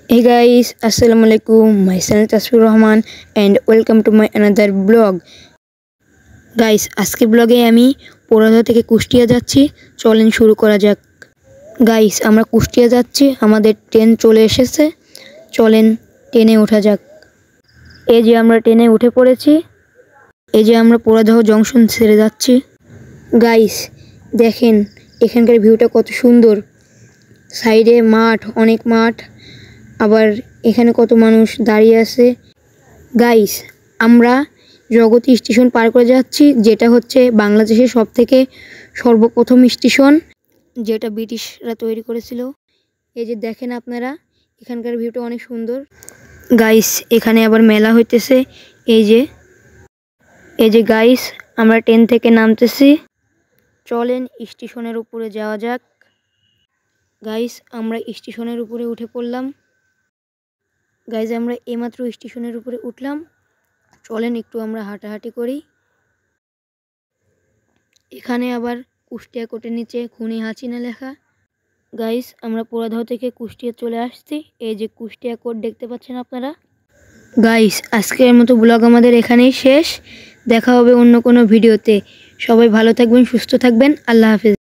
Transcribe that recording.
Hey guys, Assalamualaikum. My channel is Tasfir Rahman and welcome to my another vlog. Guys, আজকে ব্লগে আমি পোড়াদহ থেকে কুষ্টিয়া যাচ্ছি। চলেন শুরু করা যাক। গাইস, আমরা কুষ্টিয়া যাচ্ছি, আমাদের ট্রেন চলে এসেছে। চলেন ট্রেনে ওঠা যাক। এই যে আমরা ট্রেনে উঠে পড়েছি। এই যে আমরা পোড়াদহ জংশন ছেড়ে যাচ্ছি। গাইস, দেখেন এখানকার ভিউটা কত সুন্দর। সাইডে মাঠ, অনেক মাঠ, আবার এখানে কত মানুষ দাঁড়িয়ে আছে। গাইস, আমরা জগতী স্টেশন পার করে যাচ্ছি, যেটা হচ্ছে বাংলাদেশের সবথেকে সর্বপ্রথম স্টেশন, যেটা ব্রিটিশরা তৈরি করেছিল। এই যে দেখেন আপনারা, এখানকার ভিউটা অনেক সুন্দর। গাইস, এখানে আবার মেলা হইতেছে। এই যে গাইস, আমরা ট্রেন থেকে নামতেছি। চলেন স্টেশনের উপরে যাওয়া যাক। গাইস, আমরা স্টেশনের উপরে উঠে পড়লাম। গাইজ, আমরা এইমাত্র স্টেশনের উপরে উঠলাম। চলেন একটু আমরা হাঁটাহাঁটি করি। এখানে আবার কুষ্টিয়া কোটের নিচে খুনি হাসিনা লেখা। গাইজ, আমরা পোড়াদহ থেকে কুষ্টিয়া চলে আসছি। এই যে কুষ্টিয়া কোট দেখতে পাচ্ছেন আপনারা। গাইজ, আজকের মতো ব্লগ আমাদের এখানেই শেষ। দেখা হবে অন্য কোনো ভিডিওতে। সবাই ভালো থাকবেন, সুস্থ থাকবেন। আল্লাহ হাফেজ।